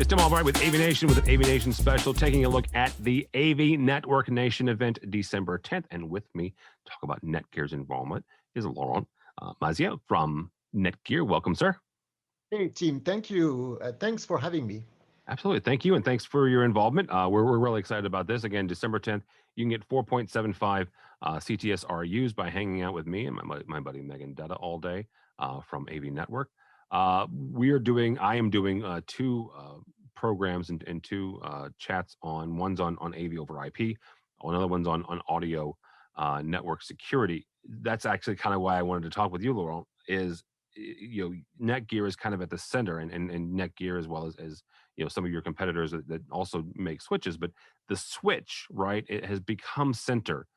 It's Tim Albright with AVNation with an AVNation special, taking a look at the AV Network Nation event December 10th. And with me, talk about NETGEAR's involvement is Laurent Mazia from NETGEAR. Welcome, sir. Hey, team. Thank you. Thanks for having me. Absolutely. Thank you. And thanks for your involvement. We're really excited about this. Again, December 10th, you can get 4.75 CTS RUs by hanging out with me and my buddy Megan Dutta all day from AV Network. I am doing two programs and two chats on, one's on AV over IP, another one's on audio network security. That's actually kind of why I wanted to talk with you, Laurent, is NETGEAR is kind of at the center, and NETGEAR as well as some of your competitors that also make switches, but the switch, right, it has become center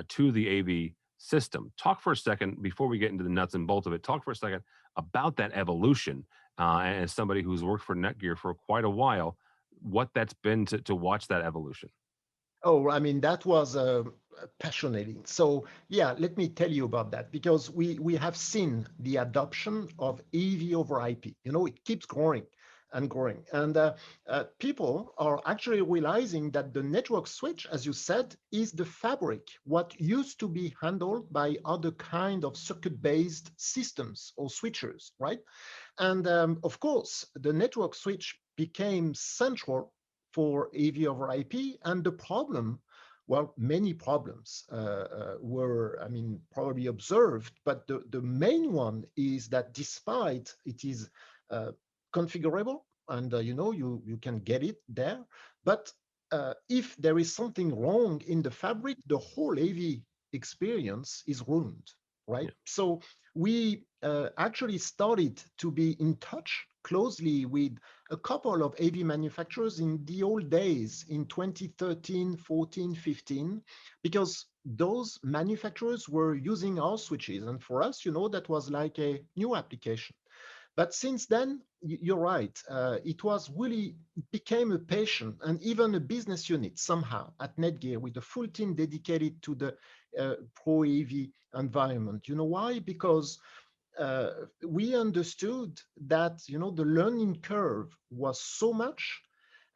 to the AV system. Talk for a second before we get into the nuts and bolts of it. Talk for a second about that evolution, and as somebody who's worked for NETGEAR for quite a while, what that's been to watch that evolution. Oh, I mean, that was passionating. So, yeah, let me tell you about that because we have seen the adoption of AV over IP. It keeps growing and growing. And people are actually realizing that the network switch, as you said, is the fabric, what used to be handled by other kind of circuit-based systems or switchers, right? And of course, the network switch became central for AV over IP. And the problem, well, many problems were, I mean, probably observed, but the main one is that despite it is uh, configurable and you can get it there, but if there is something wrong in the fabric, the whole AV experience is ruined, right? Yeah. So we actually started to be in touch closely with a couple of AV manufacturers in the old days in 2013, 14, 15, because those manufacturers were using our switches. And for us, that was like a new application. But since then, you're right. It was really became a passion and even a business unit somehow at NETGEAR with a full team dedicated to the Pro AV environment. You know why? Because we understood that the learning curve was so much,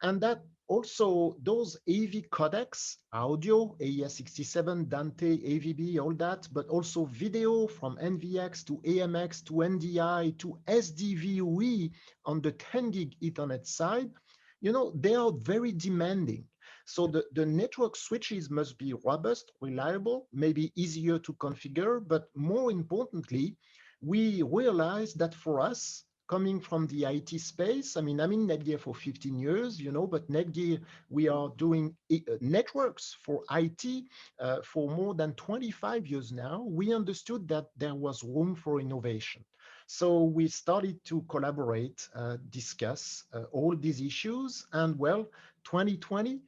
and that also those AV codecs, audio, AES-67, Dante, AVB, all that, but also video from NVX to AMX to NDI to SDVUE on the 10 gig Ethernet side, they are very demanding. So the network switches must be robust, reliable, maybe easier to configure, but more importantly, we realized that for us, coming from the IT space, I mean, I'm in NETGEAR for 15 years, but NETGEAR, we are doing networks for IT for more than 25 years now. We understood that there was room for innovation. So we started to collaborate, discuss all these issues, and well, 2020,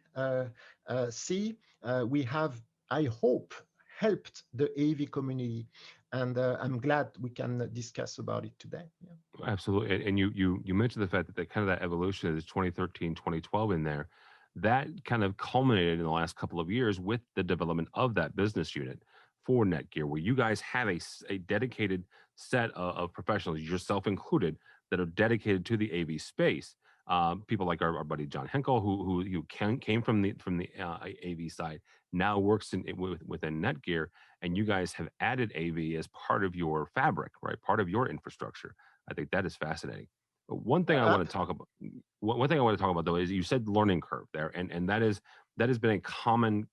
we have, I hope, helped the AV community, and I'm glad we can discuss about it today. Yeah. Absolutely. And you mentioned the fact that kind of that evolution is 2013, 2012 in there. That kind of culminated in the last couple of years with the development of that business unit for NETGEAR, where you guys have a dedicated set of professionals, yourself included, that are dedicated to the AV space. People like our buddy John Henkel, who came from the AV side, now works within NETGEAR, and you guys have added AV as part of your fabric, right? Part of your infrastructure. I think that is fascinating. But one thing I Uh, want to talk about, one thing I want to talk about though, is you said learning curve there, and that has been a common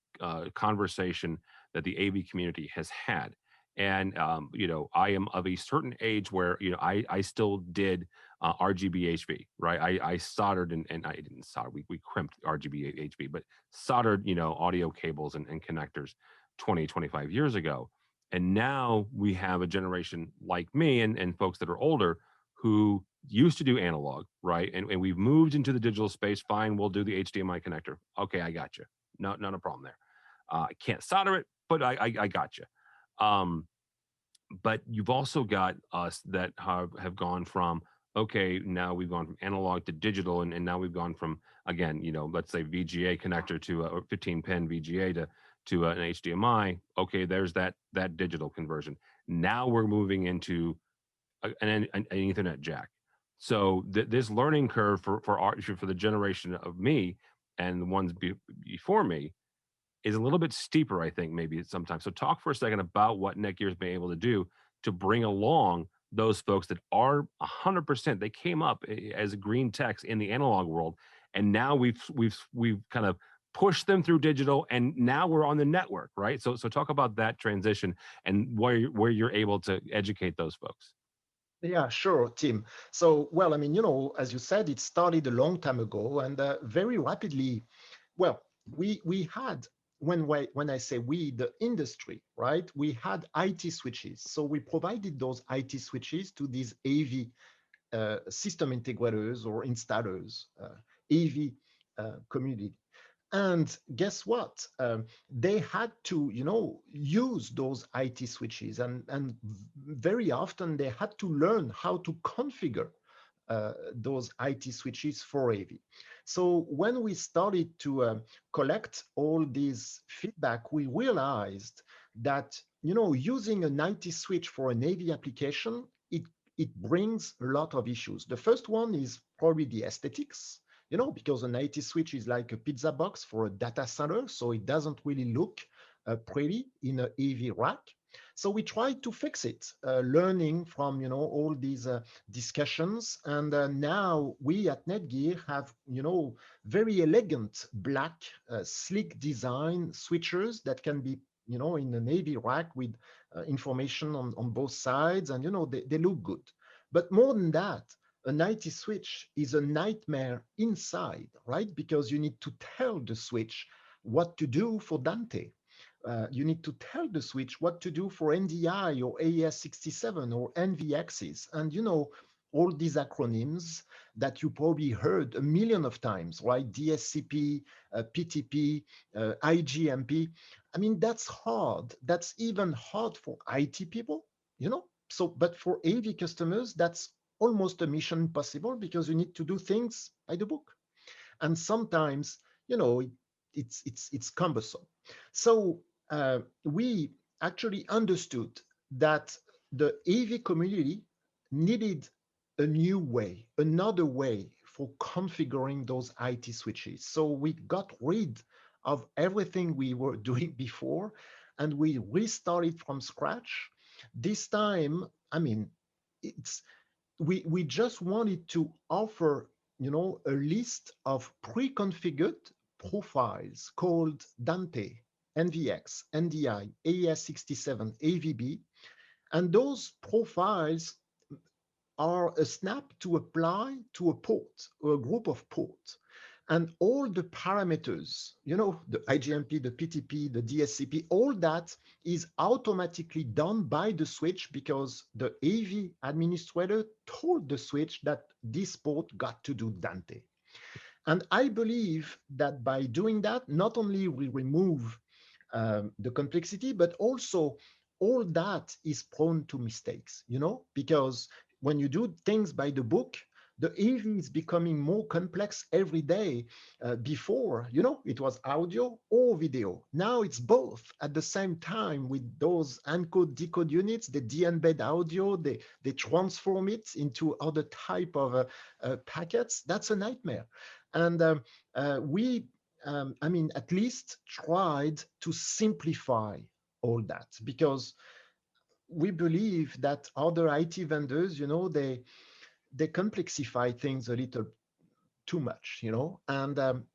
conversation that the AV community has had. And I am of a certain age where I still did RGB HV, right? I soldered and I didn't solder. We crimped RGB HV, but soldered audio cables and connectors 20, 25 years ago. And now we have a generation like me and folks that are older who used to do analog, right? And we've moved into the digital space. Fine, we'll do the HDMI connector. Okay, I got you. No, not a problem there. I can't solder it, but I got you. But you've also got us that have gone from, okay, now we've gone from analog to digital, and now we've gone from, again, let's say VGA connector to a 15 pin VGA to an HDMI. Okay, there's that digital conversion. Now we're moving into an Ethernet jack. So this learning curve for the generation of me and the ones before me is a little bit steeper, I think, maybe sometimes. So talk for a second about what Netgear has been able to do to bring along those folks that are 100%. They came up as green techs in the analog world, and now we've kind of pushed them through digital, and now we're on the network, right? So talk about that transition and where you're able to educate those folks. Yeah, sure, Tim. So, well, I mean, as you said, it started a long time ago, and very rapidly. Well, we had when I say we, the industry, right? We had IT switches, so we provided those IT switches to these AV system integrators or installers, AV community. And guess what? They had to, use those IT switches, and very often they had to learn how to configure those IT switches for AV. So when we started to collect all these feedback, we realized that using an IT switch for an AV application, it brings a lot of issues. The first one is probably the aesthetics, because an IT switch is like a pizza box for a data center, so it doesn't really look pretty in an AV rack. So we tried to fix it, learning from all these discussions, and now we at Netgear have very elegant black, sleek design switchers that can be in a navy rack with information on both sides, and they look good. But more than that, an IT switch is a nightmare inside, right? Because you need to tell the switch what to do for Dante. You need to tell the switch what to do for NDI or AES67 or NVXs. And all these acronyms that you probably heard a million of times, right? DSCP, PTP, IGMP. I mean, that's hard. That's even hard for IT people, So, but for AV customers, that's almost a mission impossible because you need to do things by the book. And sometimes, it's cumbersome. So we actually understood that the AV community needed a new way, another way for configuring those IT switches. So we got rid of everything we were doing before, and we restarted from scratch. This time, I mean, it's we just wanted to offer a list of pre-configured profiles called Dante, NVX, NDI, AES67, AVB, and those profiles are a snap to apply to a port or a group of ports. And all the parameters, the IGMP, the PTP, the DSCP, all that is automatically done by the switch because the AV administrator told the switch that this port got to do Dante. And I believe that by doing that, not only we remove the complexity, but also all that is prone to mistakes, because when you do things by the book, the AV is becoming more complex every day. Before, it was audio or video. Now it's both at the same time with those encode decode units. They de-embed audio, they transform it into other type of packets. That's a nightmare. And we I mean, at least tried to simplify all that because we believe that other IT vendors, they complexify things a little too much, and a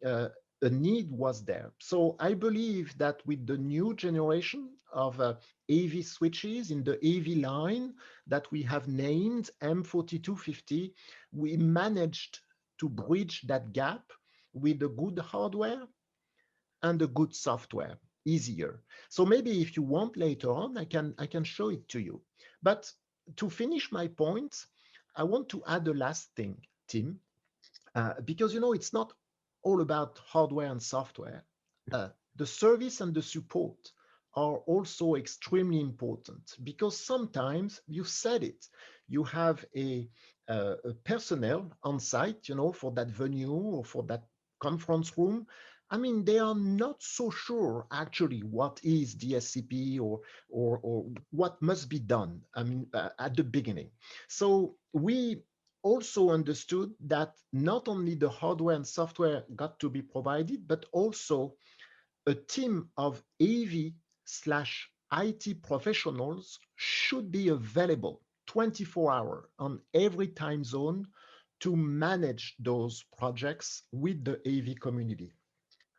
need was there. So I believe that with the new generation of AV switches in the AV line that we have named M4250, we managed to bridge that gap with the good hardware and a good software easier. So maybe if you want later on, I can show it to you. But to finish my point, I want to add the last thing, Tim, because it's not all about hardware and software. The service and the support are also extremely important because sometimes you said it, you have a personnel on site, for that venue or for that conference room. I mean, they are not so sure actually what is DSCP or what must be done. I mean, at the beginning. So we also understood that not only the hardware and software got to be provided, but also a team of AV slash IT professionals should be available 24-hour on every time zone to manage those projects with the AV community.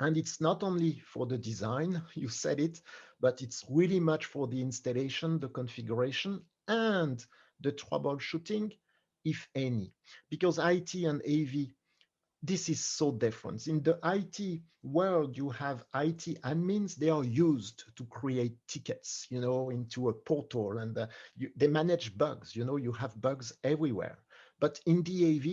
And it's not only for the design, you said it, but it's really much for the installation, the configuration, and the troubleshooting, if any. Because IT and AV, this is so different. In the IT world, you have IT admins. They are used to create tickets, into a portal, and they manage bugs. You have bugs everywhere. But in the AV,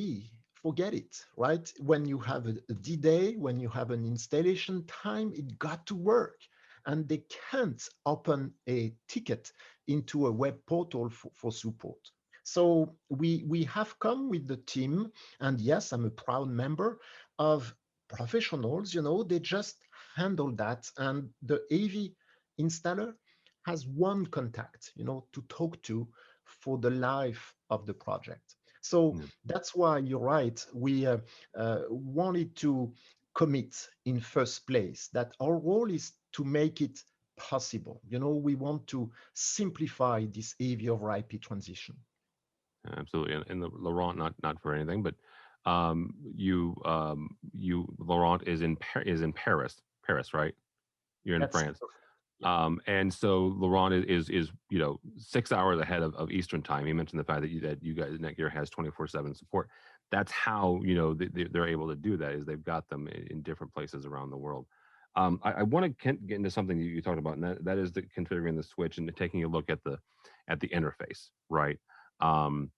forget it, right? When you have a D-Day, when you have an installation time, it got to work. And they can't open a ticket into a web portal for support. So we have come with the team, and yes, I'm a proud member of professionals. They just handle that, and the AV installer has one contact, to talk to for the life of the project. So Yeah, that's why you're right. We wanted to commit in first place that our role is to make it possible. We want to simplify this AV over IP transition. absolutely. And Laurent, not for anything, but you Laurent is in Paris, right? You're in That's France. yeah. And so Laurent is 6 hours ahead of Eastern time. He mentioned the fact that you guys NETGEAR has 24/7 support. That's how they're able to do that, is they've got them in different places around the world. I want to get into something you talked about, and that is the configuring the switch and taking a look at the interface, right? Um,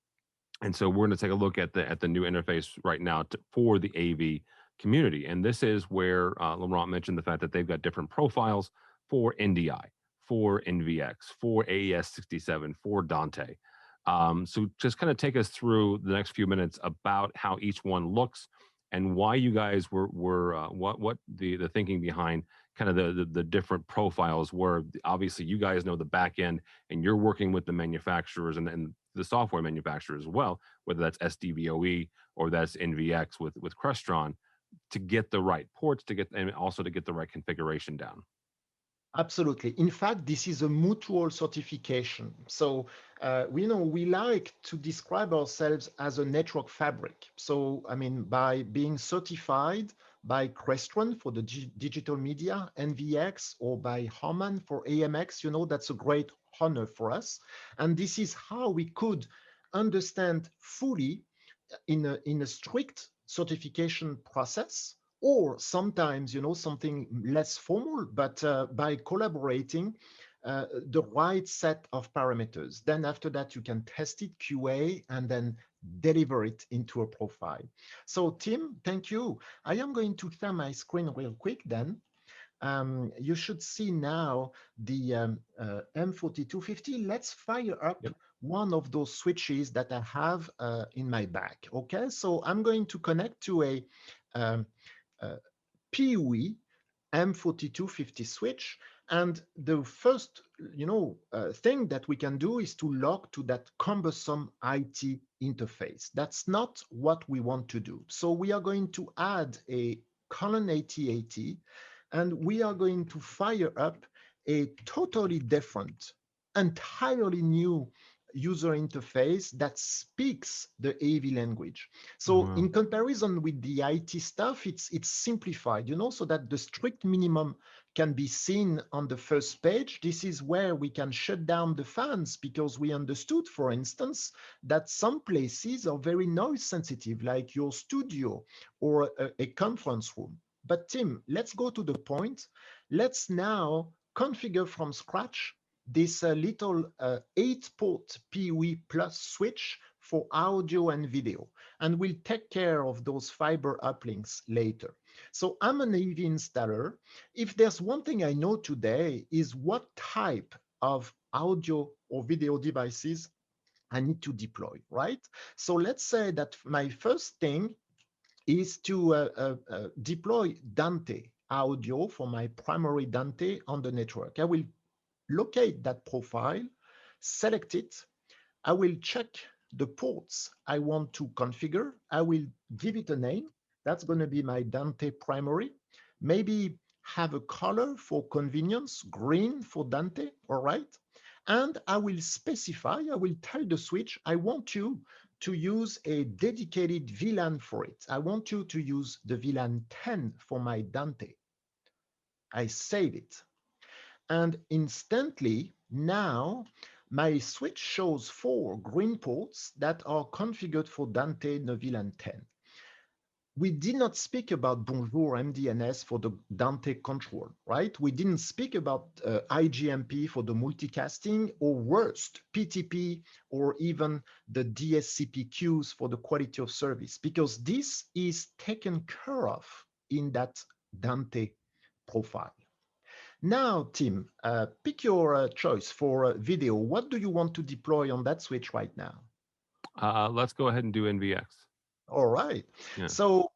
and so we're going to take a look at the new interface right now for the AV community. And this is where Laurent mentioned the fact that they've got different profiles for NDI, for NVX, for AES67, for Dante. So just kind of take us through the next few minutes about how each one looks and why you guys were what the thinking behind kind of the different profiles were. Obviously, you guys know the back end, and you're working with the manufacturers and the software manufacturers as well, whether that's SDVOE or that's NVX with Crestron, to get the right ports and also to get the right configuration down. Absolutely. In fact, this is a mutual certification. So we like to describe ourselves as a network fabric. So, I mean, by being certified by Crestron for the digital media, NVX, or by Harman for AMX, that's a great honor for us. And this is how we could understand fully in a strict certification process, or sometimes something less formal, but by collaborating the right set of parameters. Then after that you can test it, QA, and then deliver it into a profile. So Tim, thank you. I am going to share my screen real quick then. You should see now the M4250. Let's fire up Yep. one of those switches that I have in my bag. Okay, so I'm going to connect to um, a PUE M4250 switch. And the first, thing that we can do is to log to that cumbersome IT interface. That's not what we want to do. So we are going to add a colon 8080, and we are going to fire up a totally different, entirely new user interface that speaks the AV language. Oh, So wow. in comparison with the IT stuff, it's simplified, so that the strict minimum can be seen on the first page. This is where we can shut down the fans, because we understood, for instance, that some places are very noise sensitive, like your studio or a conference room. But Tim, let's go to the point. Let's now configure from scratch this little 8-port PUE plus switch for audio and video. And we'll take care of those fiber uplinks later. So I'm an AV installer. If there's one thing I know today is what type of audio or video devices I need to deploy, right? So let's say that my first thing is to deploy Dante audio for my primary Dante on the network. I will locate that profile, select it. I will check the ports I want to configure. I will give it a name. That's going to be my Dante primary. Maybe have a color for convenience, green for Dante, all right? And I will specify, I will tell the switch, I want you to use a dedicated VLAN for it. I want you to use the VLAN 10 for my Dante. I save it. And instantly, now my switch shows 4 green ports that are configured for Dante VLAN 10. We did not speak about Bonjour MDNS for the Dante control, right? We didn't speak about IGMP for the multicasting, or worst, PTP, or even the DSCP queues for the quality of service, because this is taken care of in that Dante profile. Now, Tim, pick your choice for video. What do you want to deploy on that switch right now? Let's go ahead and do NVX. All right. Yeah. So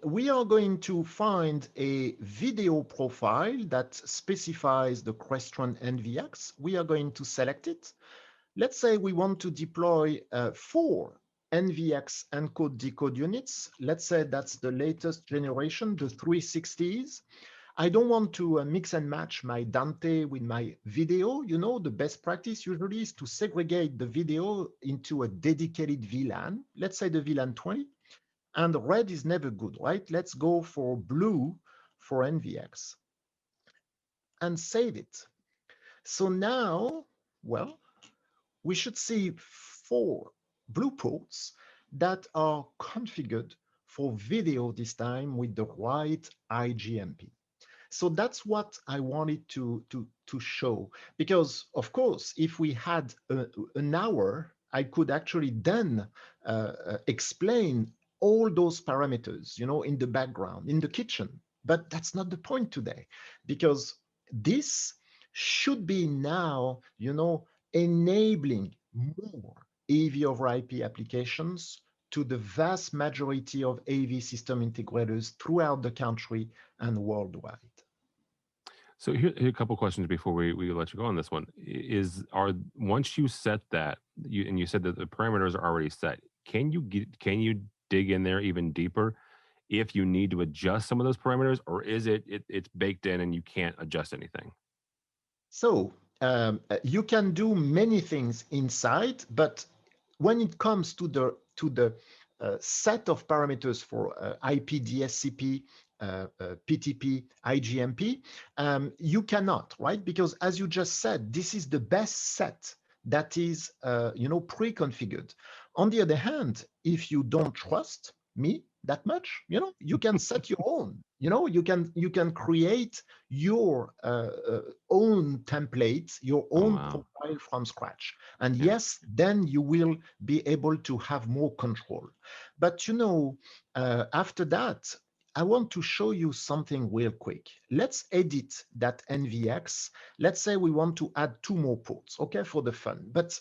we are going to find a video profile that specifies the Crestron NVX. We are going to select it. Let's say we want to deploy 4 NVX encode decode units. Let's say that's the latest generation, the 360s. I don't want to mix and match my Dante with my video. You know, the best practice usually is to segregate the video into a dedicated VLAN. Let's say the VLAN 20, and red is never good, right? Let's go for blue for NVX and save it. So now, well, we should see 4 blue ports that are configured for video this time with the right IGMP. So that's what I wanted to show, because of course, if we had an hour, I could actually then explain all those parameters, you know, in the background, in the kitchen. But that's not the point today, because this should be now, you know, enabling more AV over IP applications to the vast majority of AV system integrators throughout the country and worldwide. So here are a couple questions before we let you go on this one. Are once you set that, you said that the parameters are already set, can you dig in there even deeper if you need to adjust some of those parameters, or is it's baked in and you can't adjust anything? So you can do many things inside, but when it comes to the set of parameters for IP, DSCP, PTP, IGMP, you cannot, right? Because as you just said, this is the best set that is, you know, pre-configured. On the other hand, if you don't trust me that much, you know, you can set your own. You know, you can create your own template, your Oh own wow. profile from scratch. And Yeah. yes, then you will be able to have more control. But you know, after that, I want to show you something real quick. Let's edit that NVX. Let's say we want to add 2 more ports, okay, for the fun. But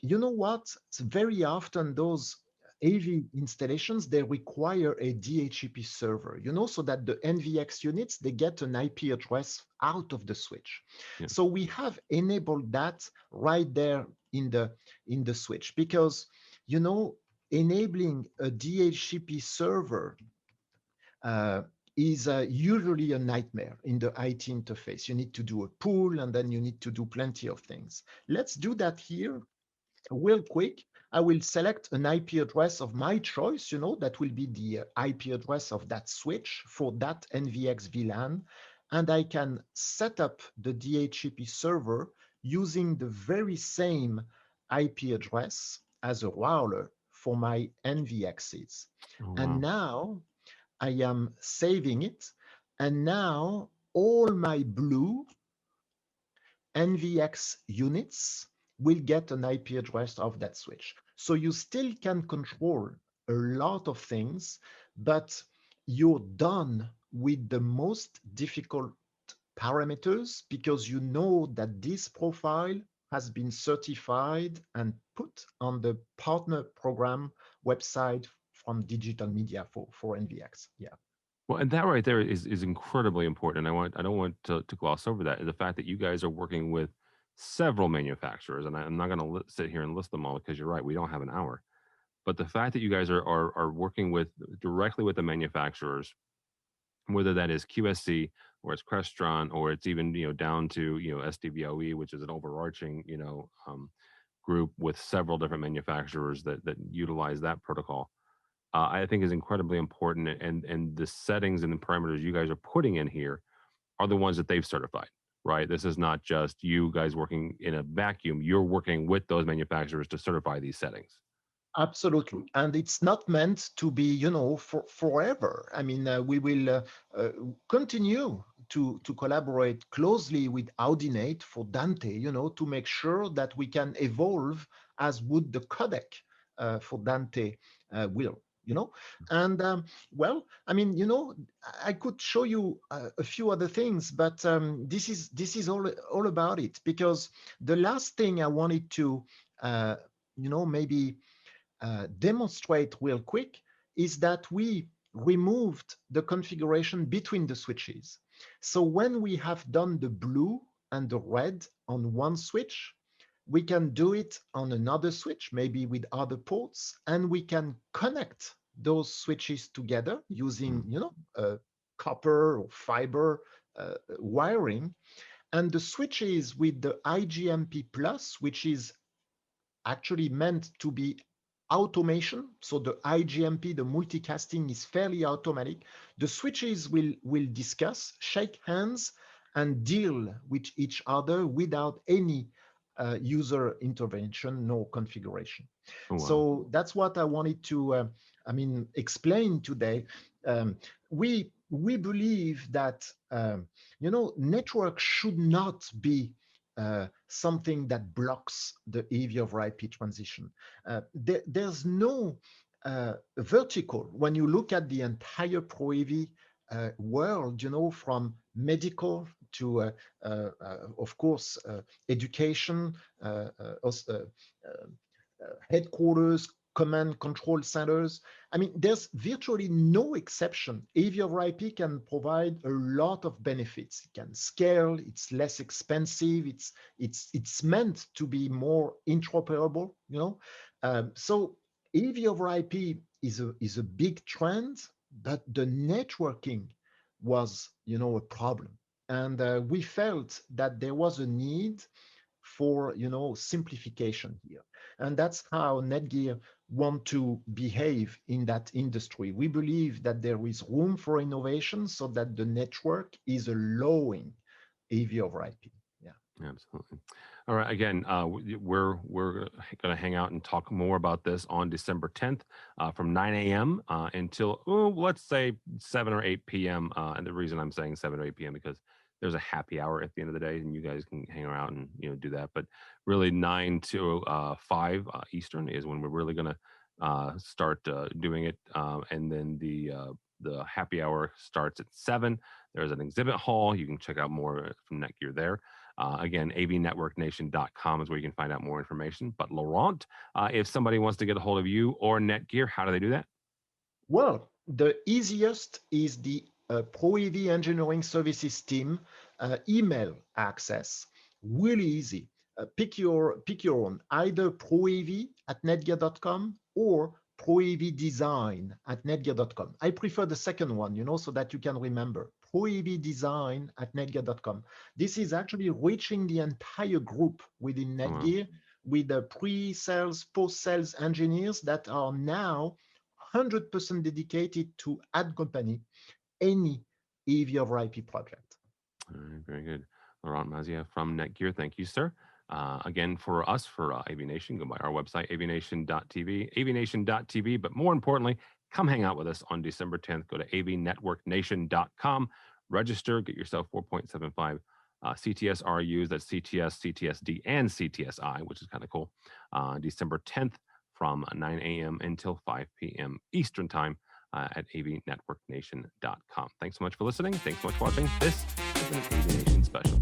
you know what? It's very often those AV installations, they require a DHCP server, you know, so that the NVX units, they get an IP address out of the switch. Yeah. So we have enabled that right there in the switch, because, you know, enabling a DHCP server uh, is usually a nightmare in the IT interface. You need to do a pool, and then you need to do plenty of things. Let's do that here real quick. I will select an IP address of my choice, you know, that will be the IP address of that switch for that NVX VLAN. And I can set up the DHCP server using the very same IP address as a router for my NVXs. Oh And wow. now I am saving it. And now all my blue NVX units will get an IP address of that switch. So you still can control a lot of things, but you're done with the most difficult parameters, because you know that this profile has been certified and put on the partner program website from digital media for NVX. Yeah. Well, and that right there is incredibly important. And I don't want to gloss over that. The fact that you guys are working with several manufacturers, and I'm not going to sit here and list them all because you're right, we don't have an hour. But the fact that you guys are working with directly with the manufacturers, whether that is QSC or it's Crestron or it's even down to SDVOE, which is an overarching group with several different manufacturers that utilize that protocol, I think is incredibly important. And the settings and the parameters you guys are putting in here are the ones that they've certified, right? This is not just you guys working in a vacuum. You're working with those manufacturers to certify these settings. Absolutely. And it's not meant to be, for forever. I mean, we will uh, continue to collaborate closely with Audinate for Dante, to make sure that we can evolve as would the codec for Dante will. And well, I mean, I could show you a few other things, but this is all about it, because the last thing I wanted to maybe demonstrate real quick is that we removed the configuration between the switches. So when we have done the blue and the red on one switch, we can do it on another switch, maybe with other ports, and we can connect those switches together using, copper or fiber wiring. And the switches with the IGMP plus, which is actually meant to be automation. So the IGMP, the multicasting, is fairly automatic. The switches will discuss, shake hands, and deal with each other without any user intervention, no configuration. Oh, wow. So that's what I wanted to, explain today. We believe that network should not be something that blocks the AV over IP transition. There's no vertical. When you look at the entire Pro AV world, from medical to, of course, education, headquarters, command control centers. I mean, there's virtually no exception. AV over IP can provide a lot of benefits. It can scale. It's less expensive. It's meant to be more interoperable. So AV over IP is a big trend, but the networking was a problem, and we felt that there was a need for simplification here, and that's how NETGEAR want to behave in that industry. We believe that there is room for innovation so that the network is allowing AV over IP. Yeah. Absolutely. All right. Again, we're going to hang out and talk more about this on December 10th from 9 a.m. Until let's say 7 or 8 p.m. And the reason I'm saying 7 or 8 p.m. because there's a happy hour at the end of the day, and you guys can hang around and do that. But really, 9 to 5 Eastern is when we're really going to start doing it, and then the happy hour starts at 7. There's an exhibit hall. You can check out more from NETGEAR there. Again, avnetworknation.com is where you can find out more information. But Laurent, if somebody wants to get a hold of you or NETGEAR, how do they do that? Well, the easiest is the Pro AV Engineering Services team email access. Really easy. Pick your own, either proav@netgear.com or proavdesign@netgear.com. I prefer the second one, so that you can remember. proavdesign@netgear.com. This is actually reaching the entire group within Oh, wow. NETGEAR with the pre-sales, post-sales engineers that are now 100% dedicated to accompany any AV over IP project. All right, very good. Laurent Mazia from NETGEAR, thank you, sir. Again, for us, for AVNation, go by our website, avnation.tv, but more importantly, come hang out with us on December 10th. Go to avnetworknation.com, register, get yourself 4.75 CTS RUs, that's CTS, CTSD, and CTSI, which is kind of cool. December 10th from 9 a.m. until 5 p.m. Eastern Time at avnetworknation.com. Thanks so much for listening. Thanks so much for watching. This has been an AVNation special.